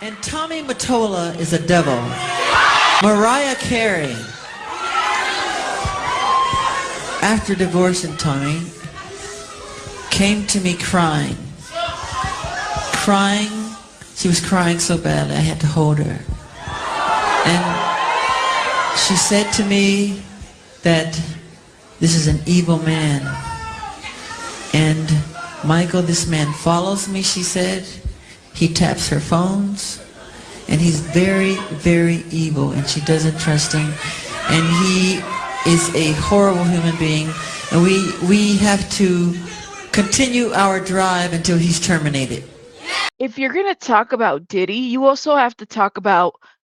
And Tommy Mottola is a devil. Mariah Carey, after divorcing Tommy, came to me crying. She was crying so badly I had to hold her. And she said to me that this is an evil man. And Michael, this man follows me, she said. He taps her phones. And he's very, very evil, and she doesn't trust him. And he is a horrible human being. And we have to continue our drive until he's terminated. If you're going to talk about Diddy, you also have to talk about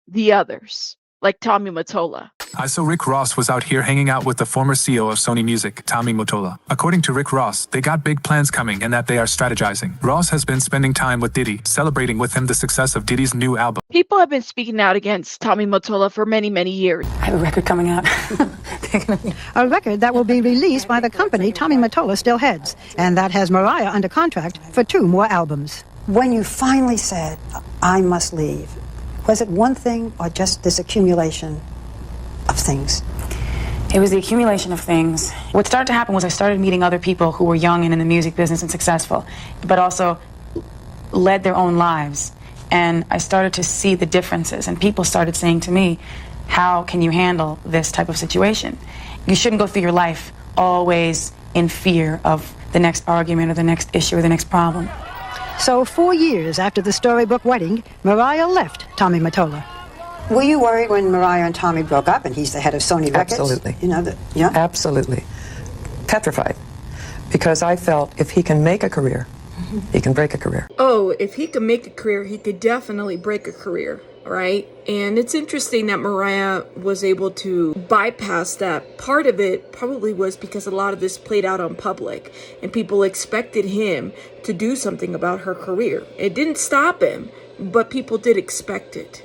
the others, like Tommy Mottola. So Rick Ross was out here hanging out with the former CEO of Sony Music, Tommy Mottola. According to Rick Ross, they got big plans coming and that they are strategizing. Ross has been spending time with Diddy, celebrating with him the success of Diddy's new album. People have been speaking out against Tommy Mottola for many, many years. I have a record coming out. A record that will be released by the company Tommy Mottola still heads, and that has Mariah under contract for 2 more albums. When you finally said, I must leave, was it one thing or just this accumulation of things? It was the accumulation of things. What started to happen was I started meeting other people who were young and in the music business and successful, but also led their own lives. And I started to see the differences, and people started saying to me, how can you handle this type of situation? You shouldn't go through your life always in fear of the next argument or the next issue or the next problem. So 4 years after the storybook wedding, Mariah left Tommy Mottola. Were you worried when Mariah and Tommy broke up and he's the head of Sony Records? Absolutely. You know, yeah? Absolutely. Petrified. Because I felt if he can make a career, he can break a career. Oh, if he could make a career, he could definitely break a career, right? And it's interesting that Mariah was able to bypass that. Part of it probably was because a lot of this played out on public and people expected him to do something about her career. It didn't stop him, but people did expect it.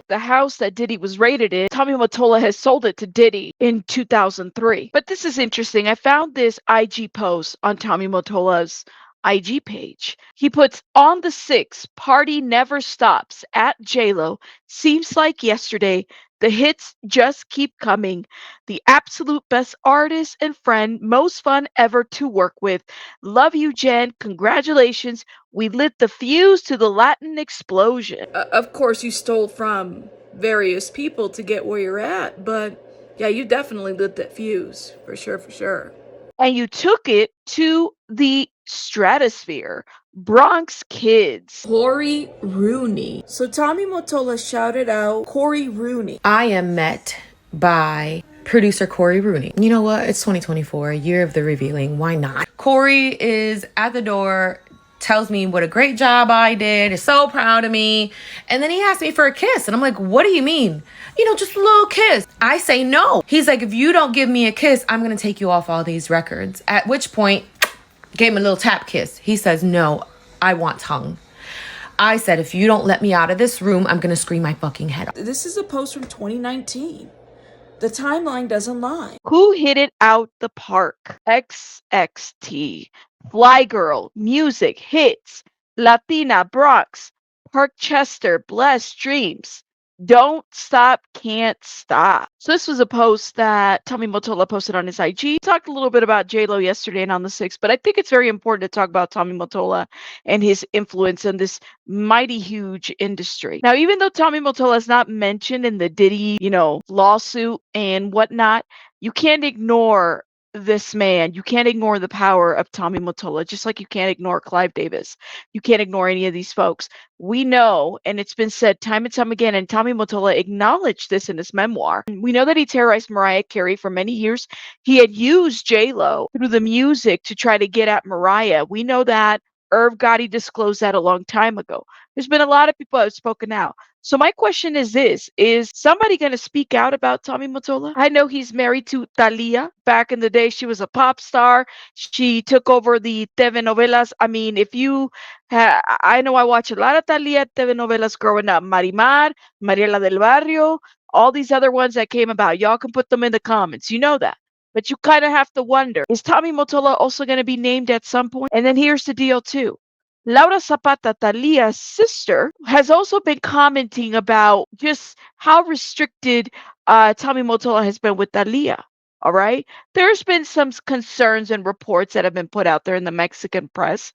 The house that Diddy was raided in, Tommy Mottola has sold it to Diddy in 2003. But this is interesting. I found this IG post on Tommy Mottola's IG page. He puts, on the 6th, party never stops at JLO. Seems like yesterday. The hits just keep coming. The absolute best artist and friend, most fun ever to work with. Love you, Jen. Congratulations. We lit the fuse to the Latin explosion. Of course, you stole from various people to get where you're at, but yeah, you definitely lit that fuse, for sure, for sure. And you took it to the stratosphere. Bronx Kids. Cory Rooney. So Tommy Mottola shouted out Cory Rooney. I am met by producer Cory Rooney. You know what? It's 2024, a year of the revealing. Why not? Cory is at the door, tells me what a great job I did, is so proud of me. And then he asks me for a kiss. And I'm like, what do you mean? You know, just a little kiss. I say no. He's like, if you don't give me a kiss, I'm going to take you off all these records. At which point, gave him a little tap kiss. He says, no, I want tongue. I said, if you don't let me out of this room, I'm going to scream my fucking head off. This is a post from 2019. The timeline doesn't lie. Who hit it out the park? XXT. Fly Girl. Music. Hits. Latina. Bronx. Parkchester. Blessed Dreams. Don't Stop, Can't Stop. So this was a post that Tommy Mottola posted on his IG. Talked a little bit about JLO yesterday and on the 6th, but I think it's very important to talk about Tommy Mottola and his influence in this mighty huge industry. Now, even though Tommy Mottola is not mentioned in the Diddy, lawsuit and whatnot, you can't ignore this man. You can't ignore the power of Tommy Mottola, just like you can't ignore Clive Davis. You can't ignore any of these folks. We know, and it's been said time and time again, and Tommy Mottola acknowledged this in his memoir. We know that he terrorized Mariah Carey for many years. He had used JLO through the music to try to get at Mariah. We know that. Irv Gotti disclosed that a long time ago. There's been a lot of people who have spoken out. So my question is this, is somebody going to speak out about Tommy Mottola? I know he's married to Thalia. Back in the day, she was a pop star. She took over the telenovelas. I mean, I know I watched a lot of Thalia telenovelas growing up. Marimar, Mariela del Barrio, all these other ones that came about. Y'all can put them in the comments. You know that. But you kind of have to wonder, is Tommy Mottola also going to be named at some point? And then here's the deal too. Laura Zapata, Talia's sister, has also been commenting about just how restricted Tommy Mottola has been with Talia. All right. There's been some concerns and reports that have been put out there in the Mexican press.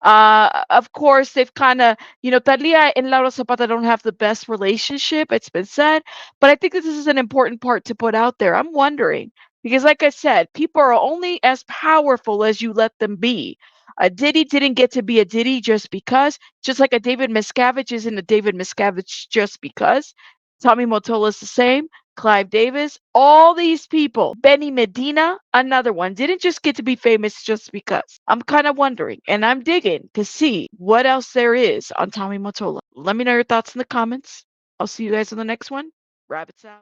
Of course, they've kind of, Talia and Laura Zapata don't have the best relationship, it's been said, but I think this is an important part to put out there. I'm wondering, because like I said, people are only as powerful as you let them be. A Diddy didn't get to be a Diddy just because, just like a David Miscavige isn't a David Miscavige just because. Tommy Mottola is the same. Clive Davis, all these people. Benny Medina, another one, didn't just get to be famous just because. I'm kind of wondering, and I'm digging to see what else there is on Tommy Mottola. Let me know your thoughts in the comments. I'll see you guys on the next one. Rabbits out.